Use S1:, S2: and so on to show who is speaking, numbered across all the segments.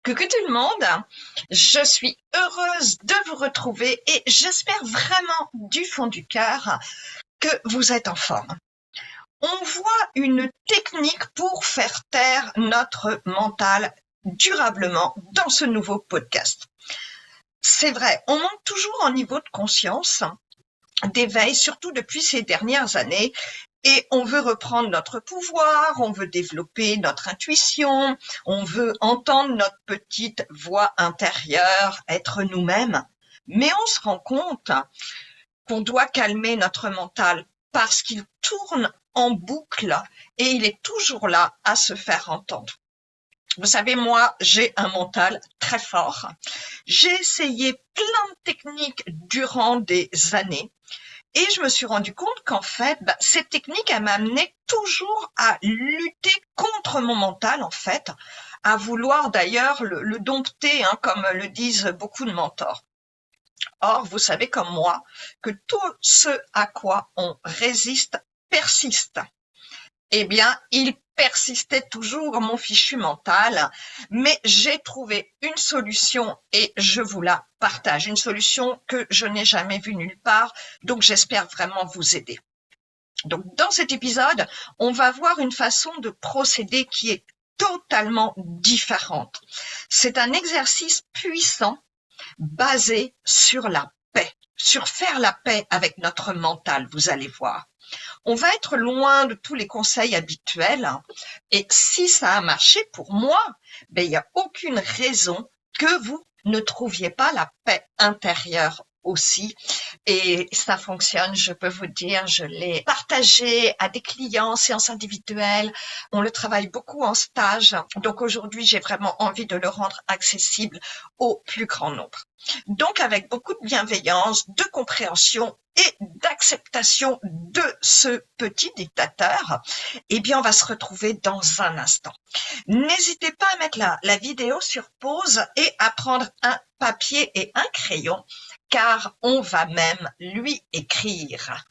S1: Coucou tout le monde, je suis heureuse de vous retrouver et j'espère vraiment du fond du cœur que vous êtes en forme. On voit une technique pour faire taire notre mental durablement dans ce nouveau podcast. C'est vrai, on monte toujours en niveau de conscience, d'éveil, surtout depuis ces dernières années, et on veut reprendre notre pouvoir, on veut développer notre intuition, on veut entendre notre petite voix intérieure, être nous-mêmes. Mais on se rend compte qu'on doit calmer notre mental parce qu'il tourne en boucle et il est toujours là à se faire entendre. Vous savez, moi, j'ai un mental très fort. J'ai essayé plein de techniques durant des années. Et je me suis rendu compte qu'en fait, cette technique, elle m'amenait toujours à lutter contre mon mental, en fait, à vouloir d'ailleurs le dompter, comme le disent beaucoup de mentors. Or, vous savez comme moi que tout ce à quoi on résiste persiste. Eh bien, il persistait toujours mon fichu mental, mais j'ai trouvé une solution et je vous la partage. Une solution que je n'ai jamais vue nulle part, donc j'espère vraiment vous aider. Donc, dans cet épisode, on va voir une façon de procéder qui est totalement différente. C'est un exercice puissant basé sur la paix, sur faire la paix avec notre mental, vous allez voir. On va être loin de tous les conseils habituels et si ça a marché pour moi, il n'y a aucune raison que vous ne trouviez pas la paix intérieure aussi. Et ça fonctionne, je peux vous dire, je l'ai partagé à des clients en séance individuelle. On le travaille beaucoup en stage. Donc aujourd'hui, j'ai vraiment envie de le rendre accessible au plus grand nombre. Donc avec beaucoup de bienveillance, de compréhension et d'acceptation de ce petit dictateur, eh bien, on va se retrouver dans un instant. N'hésitez pas à mettre la vidéo sur pause et à prendre un papier et un crayon, car on va même lui écrire.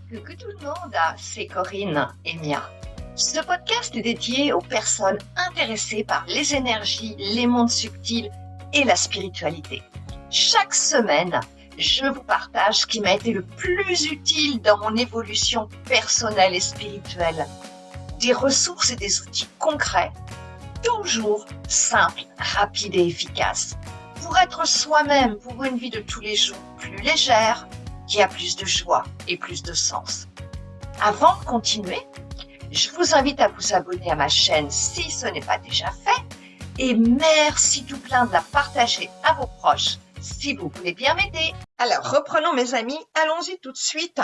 S1: Coucou tout le monde, c'est Corinne et Mia. Ce podcast est dédié aux personnes intéressées par les énergies, les mondes subtils et la spiritualité. Chaque semaine, je vous partage ce qui m'a été le plus utile dans mon évolution personnelle et spirituelle. Des ressources et des outils concrets, toujours simples, rapides et efficaces, pour être soi-même, pour une vie de tous les jours plus légère, qui a plus de joie et plus de sens. Avant de continuer, je vous invite à vous abonner à ma chaîne si ce n'est pas déjà fait et merci tout plein de la partager à vos proches si vous voulez bien m'aider. Alors, reprenons mes amis, allons-y tout de suite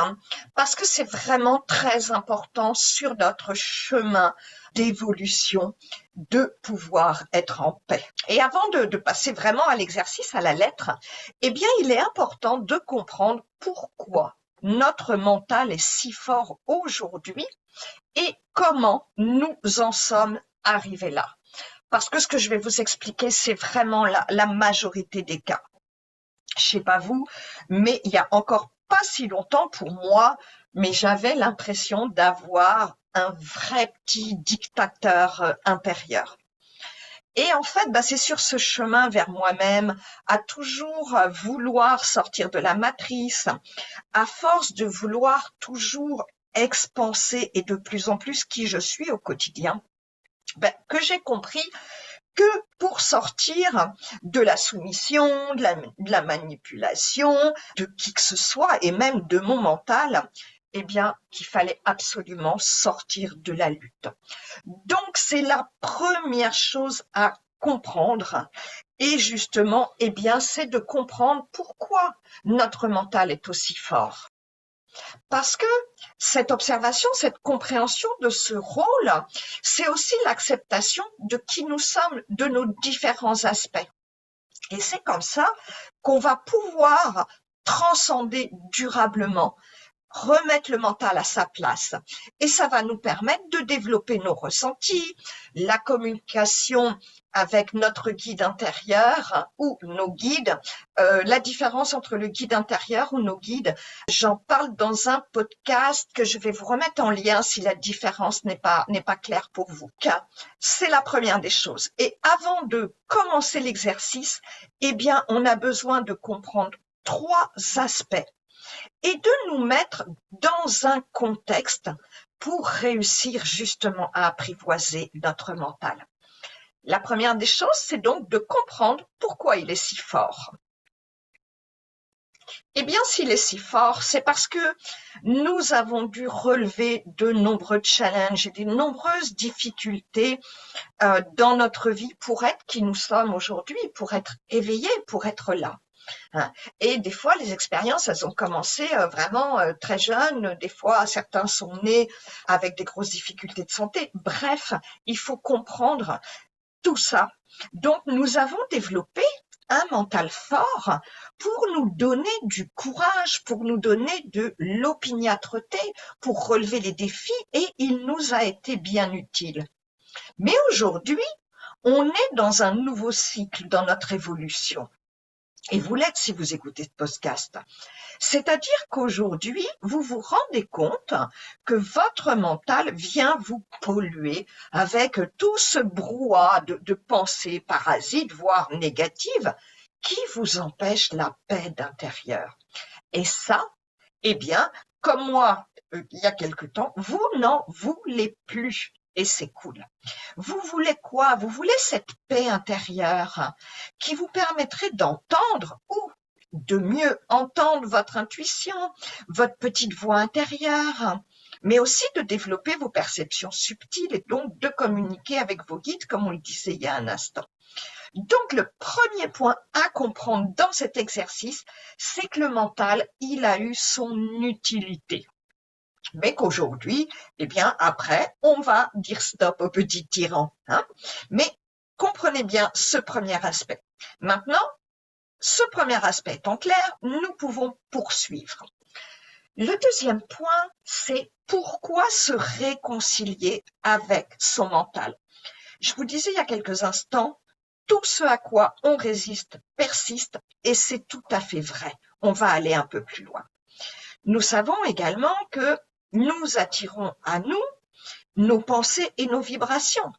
S1: parce que c'est vraiment très important sur notre chemin d'évolution de pouvoir être en paix. Et avant de passer vraiment à l'exercice à la lettre, eh bien, il est important de comprendre pourquoi notre mental est si fort aujourd'hui et comment nous en sommes arrivés là. Parce que ce que je vais vous expliquer, c'est vraiment la majorité des cas. Je sais pas vous, mais il y a encore pas si longtemps pour moi, mais j'avais l'impression d'avoir un vrai petit dictateur intérieur. Et en fait, c'est sur ce chemin vers moi-même, à toujours vouloir sortir de la matrice, à force de vouloir toujours expanser et de plus en plus qui je suis au quotidien, que j'ai compris que pour sortir de la soumission, de la manipulation, de qui que ce soit et même de mon mental, eh bien, qu'il fallait absolument sortir de la lutte. Donc, c'est la première chose à comprendre. Et justement, eh bien, c'est de comprendre pourquoi notre mental est aussi fort. Parce que cette observation, cette compréhension de ce rôle, c'est aussi l'acceptation de qui nous sommes, de nos différents aspects. Et c'est comme ça qu'on va pouvoir transcender durablement, remettre le mental à sa place. Et ça va nous permettre de développer nos ressentis, la communication avec notre guide intérieur ou nos guides. La différence entre le guide intérieur ou nos guides, j'en parle dans un podcast que je vais vous remettre en lien si la différence n'est pas claire pour vous. C'est la première des choses. Et avant de commencer l'exercice, eh bien, on a besoin de comprendre 3 aspects et de nous mettre dans un contexte pour réussir justement à apprivoiser notre mental. La première des choses, c'est donc de comprendre pourquoi il est si fort. Eh bien, s'il est si fort, c'est parce que nous avons dû relever de nombreux challenges et de nombreuses difficultés dans notre vie pour être qui nous sommes aujourd'hui, pour être éveillés, pour être là. Et des fois, les expériences, elles ont commencé vraiment très jeunes. Des fois, certains sont nés avec des grosses difficultés de santé. Bref, il faut comprendre tout ça. Donc, nous avons développé un mental fort pour nous donner du courage, pour nous donner de l'opiniâtreté, pour relever les défis, et il nous a été bien utile. Mais aujourd'hui, on est dans un nouveau cycle dans notre évolution. Et vous l'êtes si vous écoutez ce podcast. C'est-à-dire qu'aujourd'hui, vous vous rendez compte que votre mental vient vous polluer avec tout ce brouhaha de pensées parasites, voire négatives, qui vous empêche la paix d'intérieur. Et ça, eh bien, comme moi, il y a quelque temps, vous n'en voulez plus. Et c'est cool. Vous voulez quoi? Vous voulez cette paix intérieure qui vous permettrait d'entendre ou de mieux entendre votre intuition, votre petite voix intérieure, mais aussi de développer vos perceptions subtiles et donc de communiquer avec vos guides, comme on le disait il y a un instant. Donc, le premier point à comprendre dans cet exercice, c'est que le mental, il a eu son utilité. Mais qu'aujourd'hui, eh bien, après, on va dire stop au petit tyran. Mais comprenez bien ce premier aspect. Maintenant, ce premier aspect étant clair, nous pouvons poursuivre. Le deuxième point, c'est pourquoi se réconcilier avec son mental. Je vous disais il y a quelques instants, tout ce à quoi on résiste persiste et c'est tout à fait vrai. On va aller un peu plus loin. Nous savons également que nous attirons à nous nos pensées et nos vibrations.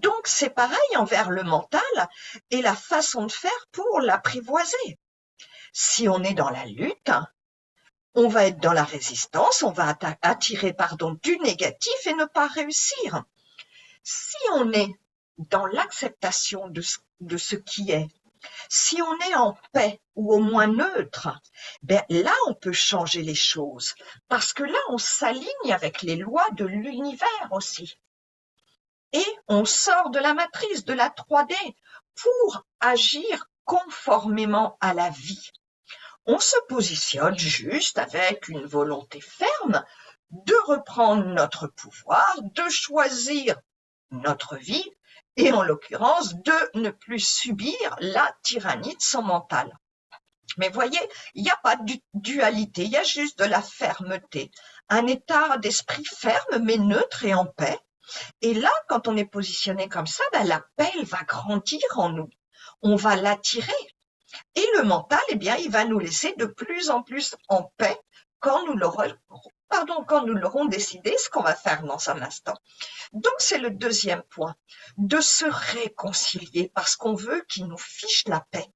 S1: Donc, c'est pareil envers le mental et la façon de faire pour l'apprivoiser. Si on est dans la lutte, on va être dans la résistance, on va attirer du négatif et ne pas réussir. Si on est dans l'acceptation de ce qui est, si on est en paix ou au moins neutre, ben là on peut changer les choses parce que là on s'aligne avec les lois de l'univers aussi. Et on sort de la matrice, de la 3D pour agir conformément à la vie. On se positionne juste avec une volonté ferme de reprendre notre pouvoir, de choisir notre vie et en l'occurrence de ne plus subir la tyrannie de son mental. Mais voyez, il n'y a pas de dualité, il y a juste de la fermeté, un état d'esprit ferme mais neutre et en paix. Et là, quand on est positionné comme ça, ben, la paix elle va grandir en nous, on va l'attirer. Et le mental, eh bien, il va nous laisser de plus en plus en paix quand nous l'aurons décidé, ce qu'on va faire dans un instant. Donc, c'est le deuxième point, de se réconcilier parce qu'on veut qu'il nous fiche la paix.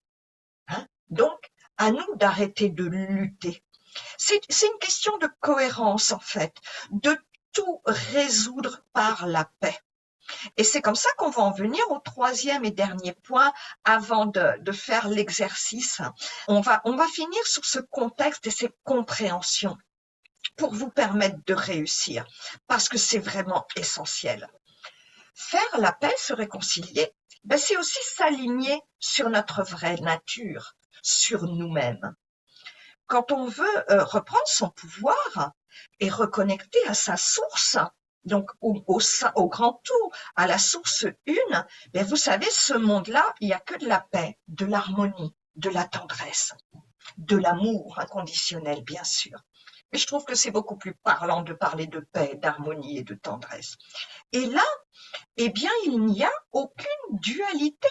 S1: Donc, à nous d'arrêter de lutter. C'est une question de cohérence, en fait, de tout résoudre par la paix. Et c'est comme ça qu'on va en venir au troisième et dernier point avant de faire l'exercice. On va finir sur ce contexte et cette compréhension pour vous permettre de réussir, parce que c'est vraiment essentiel. Faire la paix, se réconcilier, ben c'est aussi s'aligner sur notre vraie nature, sur nous-mêmes. Quand on veut reprendre son pouvoir et reconnecter à sa source, donc au grand tout, à la source une, ben vous savez, ce monde-là, il n'y a que de la paix, de l'harmonie, de la tendresse, de l'amour inconditionnel, bien sûr. Mais je trouve que c'est beaucoup plus parlant de parler de paix, d'harmonie et de tendresse. Et là, eh bien, il n'y a aucune dualité.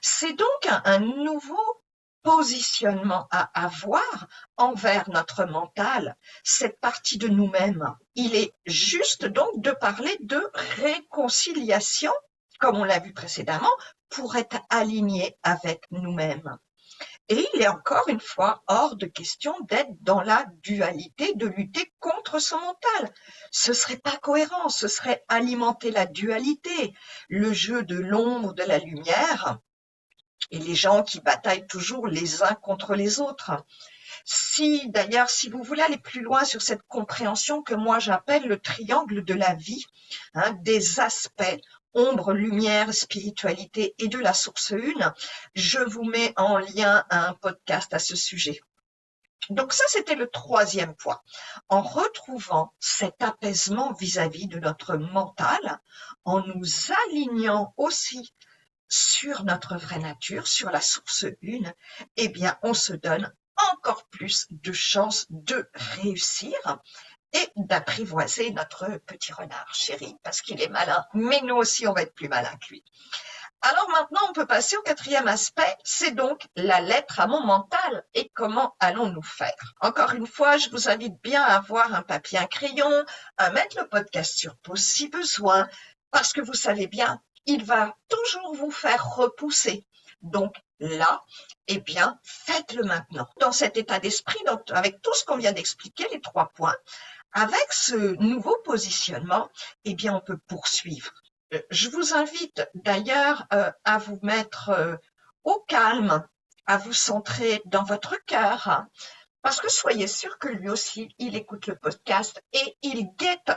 S1: C'est donc un nouveau positionnement à avoir envers notre mental, cette partie de nous-mêmes. Il est juste donc de parler de réconciliation, comme on l'a vu précédemment, pour être aligné avec nous-mêmes. Et il est encore une fois hors de question d'être dans la dualité, de lutter contre son mental. Ce serait pas cohérent, ce serait alimenter la dualité, le jeu de l'ombre, de la lumière, et les gens qui bataillent toujours les uns contre les autres. D'ailleurs, si vous voulez aller plus loin sur cette compréhension que moi j'appelle le triangle de la vie, des aspects ombre, lumière, spiritualité et de la source une, je vous mets en lien un podcast à ce sujet. Donc ça, c'était le troisième point. En retrouvant cet apaisement vis-à-vis de notre mental, en nous alignant aussi sur notre vraie nature, sur la source une, eh bien, on se donne encore plus de chances de réussir et d'apprivoiser notre petit renard chéri, parce qu'il est malin, mais nous aussi, on va être plus malin que lui. Alors maintenant, on peut passer au quatrième aspect, c'est donc la lettre à mon mental et comment allons-nous faire. Encore une fois, je vous invite bien à avoir un papier, un crayon, à mettre le podcast sur pause si besoin, parce que vous savez bien, il va toujours vous faire repousser. Donc là, eh bien, faites-le maintenant. Dans cet état d'esprit, avec tout ce qu'on vient d'expliquer, les 3 points, avec ce nouveau positionnement, eh bien, on peut poursuivre. Je vous invite d'ailleurs à vous mettre au calme, à vous centrer dans votre cœur, parce que soyez sûr que lui aussi, il écoute le podcast et il guette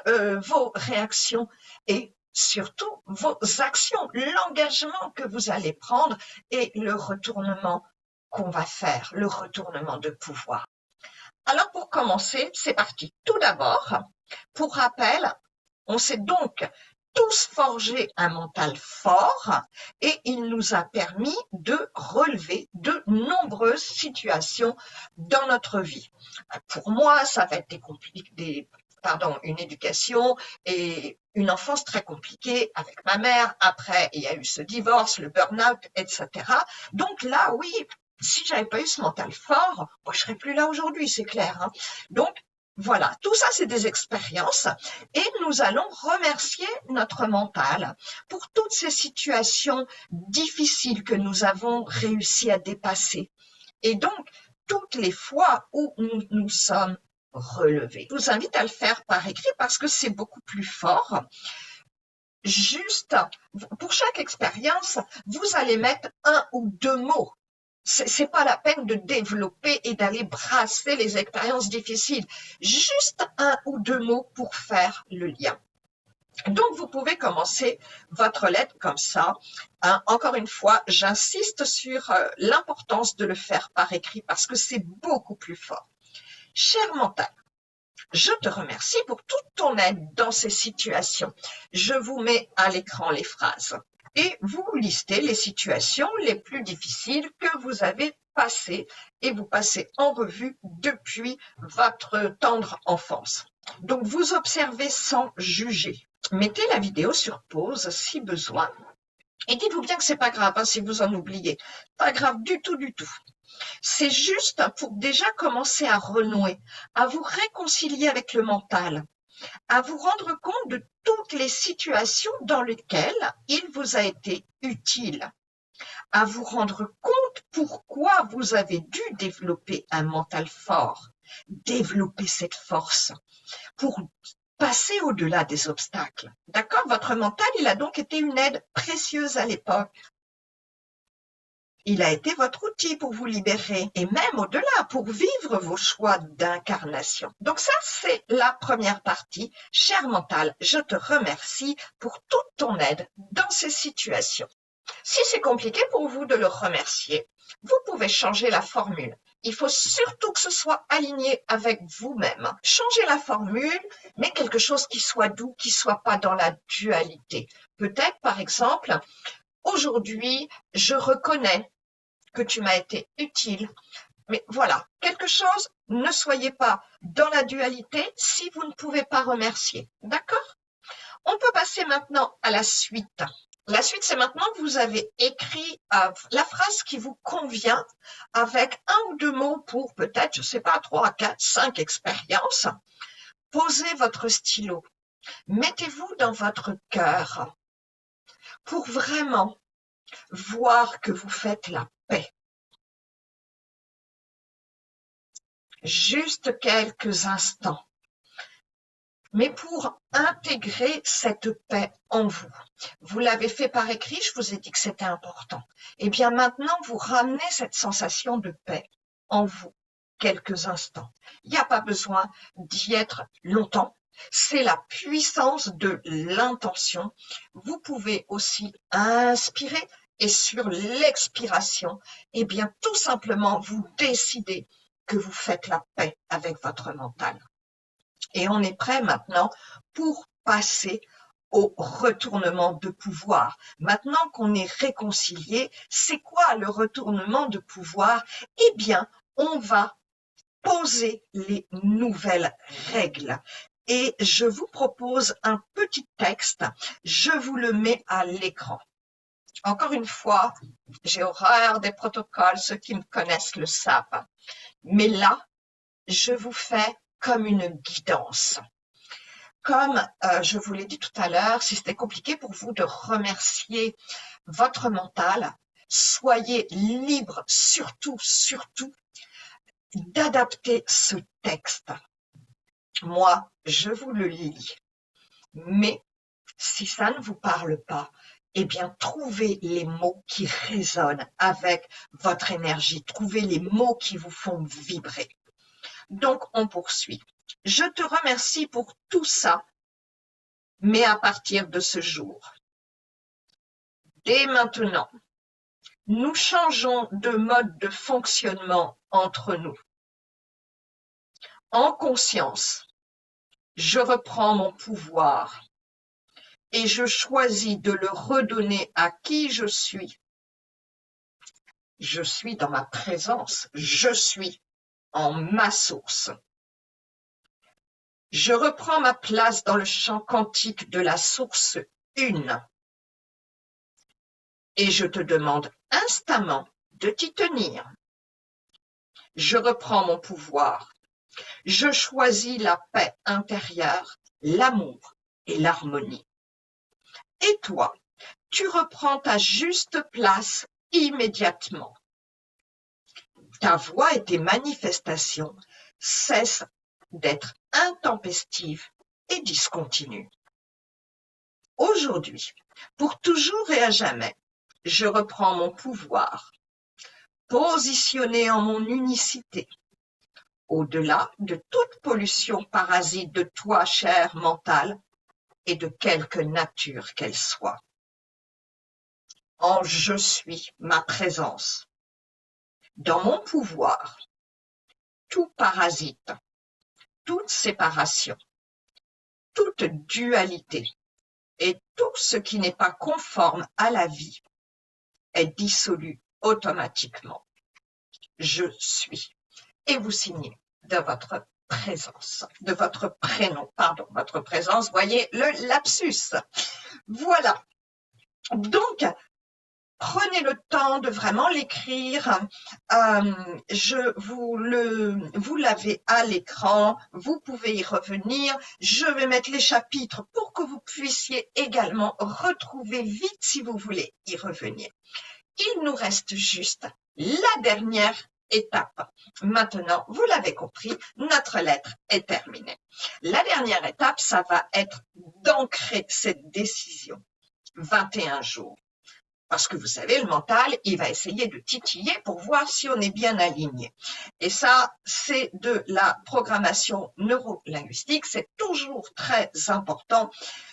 S1: vos réactions et surtout vos actions, l'engagement que vous allez prendre et le retournement qu'on va faire, le retournement de pouvoir. Alors pour commencer, c'est parti. Tout d'abord, pour rappel, on s'est donc tous forgé un mental fort et il nous a permis de relever de nombreuses situations dans notre vie. Pour moi, ça va être une éducation et une enfance très compliquée avec ma mère. Après, il y a eu ce divorce, le burn-out, etc. Donc là, oui, si j'avais pas eu ce mental fort, moi, je serais plus là aujourd'hui, c'est clair. Donc, voilà, tout ça, c'est des expériences et nous allons remercier notre mental pour toutes ces situations difficiles que nous avons réussi à dépasser. Et donc, toutes les fois où nous nous sommes relevés. Je vous invite à le faire par écrit parce que c'est beaucoup plus fort. Juste, pour chaque expérience, vous allez mettre 1 ou 2 mots. C'est pas la peine de développer et d'aller brasser les expériences difficiles. Juste 1 ou 2 mots pour faire le lien. Donc, vous pouvez commencer votre lettre comme ça. Encore une fois, j'insiste sur l'importance de le faire par écrit parce que c'est beaucoup plus fort. Cher mental, je te remercie pour toute ton aide dans ces situations. Je vous mets à l'écran les phrases. Et vous listez les situations les plus difficiles que vous avez passées et vous passez en revue depuis votre tendre enfance. Donc, vous observez sans juger. Mettez la vidéo sur pause si besoin. Et dites-vous bien que c'est pas grave si vous en oubliez. Pas grave du tout, du tout. C'est juste pour déjà commencer à renouer, à vous réconcilier avec le mental, à vous rendre compte de toutes les situations dans lesquelles il vous a été utile, à vous rendre compte pourquoi vous avez dû développer un mental fort, développer cette force pour passer au-delà des obstacles. D'accord? Votre mental, il a donc été une aide précieuse à l'époque. Il a été votre outil pour vous libérer et même au-delà, pour vivre vos choix d'incarnation. Donc ça, c'est la première partie. Cher mental, je te remercie pour toute ton aide dans ces situations. Si c'est compliqué pour vous de le remercier, vous pouvez changer la formule. Il faut surtout que ce soit aligné avec vous-même. Changez la formule, mais quelque chose qui soit doux, qui soit pas dans la dualité. Peut-être, par exemple, aujourd'hui, je reconnais que tu m'as été utile. Mais voilà, quelque chose Ne soyez pas dans la dualité si vous ne pouvez pas remercier. D'accord? On peut passer maintenant à la suite. La suite, c'est maintenant que vous avez écrit la phrase qui vous convient avec un ou deux mots pour peut-être, je ne sais pas, 3, 4, 5 expériences. Posez votre stylo. Mettez-vous dans votre cœur pour vraiment voir que vous faites la paix. Juste quelques instants. Mais pour intégrer cette paix en vous, vous l'avez fait par écrit, je vous ai dit que c'était important. Et bien maintenant, vous ramenez cette sensation de paix en vous quelques instants. Il n'y a pas besoin d'y être longtemps. C'est la puissance de l'intention. Vous pouvez aussi inspirer et sur l'expiration, eh bien tout simplement vous décidez que vous faites la paix avec votre mental. Et on est prêt maintenant pour passer au retournement de pouvoir. Maintenant qu'on est réconcilié, c'est quoi le retournement de pouvoir? Eh bien, on va poser les nouvelles règles. Et je vous propose un petit texte, je vous le mets à l'écran. Encore une fois, j'ai horreur des protocoles, ceux qui me connaissent le savent. Mais là, je vous fais comme une guidance. Comme je vous l'ai dit tout à l'heure, si c'était compliqué pour vous de remercier votre mental, soyez libre, surtout, d'adapter ce texte. Moi, je vous le lis. Mais si ça ne vous parle pas, eh bien, trouvez les mots qui résonnent avec votre énergie. Trouvez les mots qui vous font vibrer. Donc, on poursuit. Je te remercie pour tout ça, mais à partir de ce jour, dès maintenant, nous changeons de mode de fonctionnement entre nous. En conscience, je reprends mon pouvoir et je choisis de le redonner à qui je suis. Je suis dans ma présence, je suis en ma source. Je reprends ma place dans le champ quantique de la source une. Et je te demande instamment de t'y tenir. Je reprends mon pouvoir. Je choisis la paix intérieure, l'amour et l'harmonie. Et toi, tu reprends ta juste place immédiatement. Ta voix et tes manifestations cessent d'être intempestives et discontinues. Aujourd'hui, pour toujours et à jamais, je reprends mon pouvoir, positionné en mon unicité, au-delà de toute pollution parasite de toi, chair mentale, et de quelque nature qu'elle soit. En je suis ma présence. Dans mon pouvoir, tout parasite, toute séparation, toute dualité et tout ce qui n'est pas conforme à la vie est dissolu automatiquement. Je suis. Et vous signez de votre présence, de votre prénom, pardon, votre présence, voyez le lapsus. Voilà. Donc, prenez le temps de vraiment l'écrire. Vous l'avez à l'écran. Vous pouvez y revenir. Je vais mettre les chapitres pour que vous puissiez également retrouver vite si vous voulez y revenir. Il nous reste juste la dernière étape. Maintenant, vous l'avez compris, notre lettre est terminée. La dernière étape, ça va être d'ancrer cette décision. 21 jours. Parce que vous savez, le mental, il va essayer de titiller pour voir si on est bien aligné. Et ça, c'est de la programmation neurolinguistique. C'est toujours très important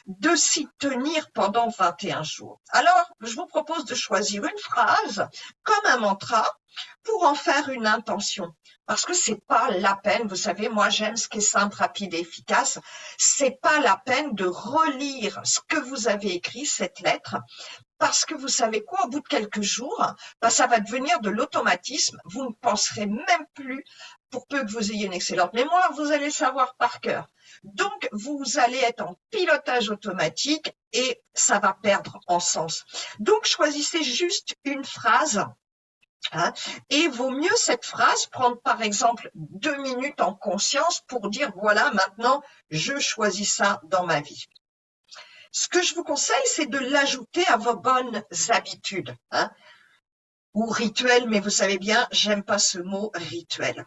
S1: de s'y tenir pendant 21 jours. Alors, je vous propose de choisir une phrase comme un mantra pour en faire une intention. Parce que c'est pas la peine, vous savez, moi j'aime ce qui est simple, rapide et efficace. C'est pas la peine de relire ce que vous avez écrit, cette lettre, parce que vous savez quoi, au bout de quelques jours, ça va devenir de l'automatisme. Vous ne penserez même plus, pour peu que vous ayez une excellente mémoire, vous allez savoir par cœur. Donc, vous allez être en pilotage automatique et ça va perdre en sens. Donc, choisissez juste une phrase. Et vaut mieux cette phrase prendre par exemple 2 minutes en conscience pour dire voilà, maintenant je choisis ça dans ma vie. Ce que je vous conseille, c'est de l'ajouter à vos bonnes habitudes, ou rituels, mais vous savez bien, j'aime pas ce mot rituel.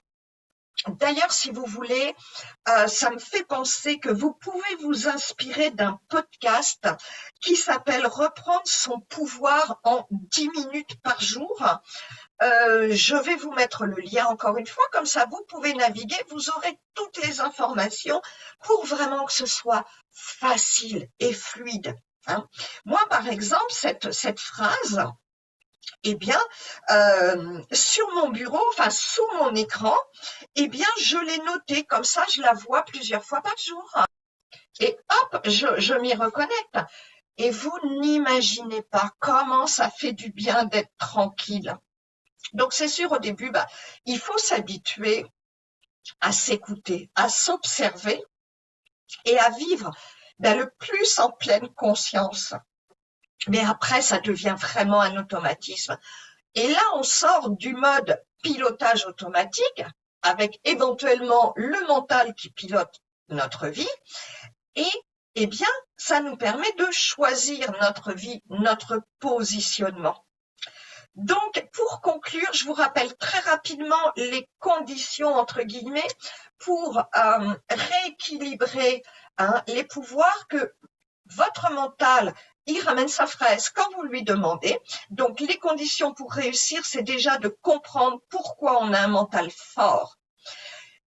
S1: D'ailleurs, si vous voulez, ça me fait penser que vous pouvez vous inspirer d'un podcast qui s'appelle Reprendre son pouvoir en 10 minutes par jour. Je vais vous mettre le lien encore une fois, comme ça vous pouvez naviguer, vous aurez toutes les informations pour vraiment que ce soit facile et fluide. Moi, par exemple, cette phrase, eh bien, sur mon bureau, sous mon écran, eh bien, je l'ai notée, comme ça je la vois plusieurs fois par jour. Et hop, je m'y reconnecte. Et vous n'imaginez pas comment ça fait du bien d'être tranquille. Donc, c'est sûr, au début, il faut s'habituer à s'écouter, à s'observer et à vivre le plus en pleine conscience. Mais après, ça devient vraiment un automatisme. Et là, on sort du mode pilotage automatique avec éventuellement le mental qui pilote notre vie. Et, eh bien, ça nous permet de choisir notre vie, notre positionnement. Donc, pour conclure, je vous rappelle très rapidement les conditions, entre guillemets, pour rééquilibrer les pouvoirs que votre mental, il ramène sa fraise quand vous lui demandez. Donc, les conditions pour réussir, c'est déjà de comprendre pourquoi on a un mental fort,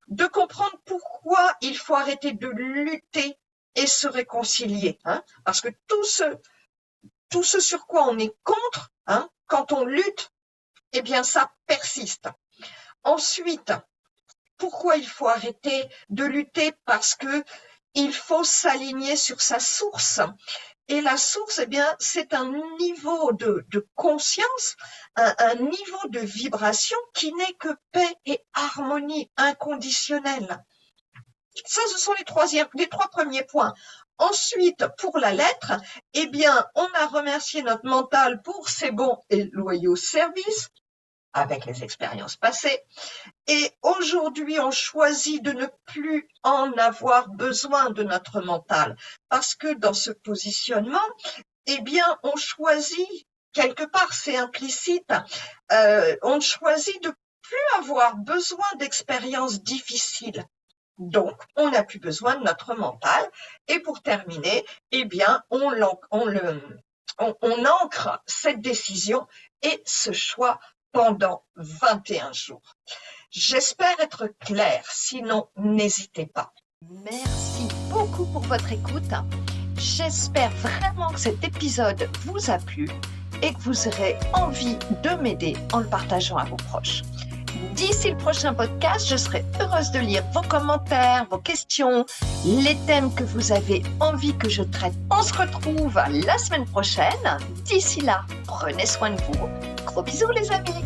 S1: de comprendre pourquoi il faut arrêter de lutter et se réconcilier, parce que tout ce sur quoi on est contre, quand on lutte, eh bien, ça persiste. Ensuite, pourquoi il faut arrêter de lutter? Parce que il faut s'aligner sur sa source. Et la source, eh bien, c'est un niveau de conscience, un niveau de vibration qui n'est que paix et harmonie inconditionnelle. Ça, ce sont les trois premiers points. Ensuite, pour la lettre, eh bien, on a remercié notre mental pour ses bons et loyaux services avec les expériences passées. Et aujourd'hui, on choisit de ne plus en avoir besoin de notre mental. Parce que dans ce positionnement, eh bien, on choisit, quelque part, c'est implicite, on choisit de plus avoir besoin d'expériences difficiles. Donc, on n'a plus besoin de notre mental. Et pour terminer, eh bien, on ancre cette décision et ce choix pendant 21 jours. J'espère être claire, sinon n'hésitez pas. Merci beaucoup pour votre écoute. J'espère vraiment que cet épisode vous a plu et que vous aurez envie de m'aider en le partageant à vos proches. D'ici le prochain podcast, je serai heureuse de lire vos commentaires, vos questions, les thèmes que vous avez envie que je traite. On se retrouve la semaine prochaine. D'ici là, prenez soin de vous. Gros bisous les amis.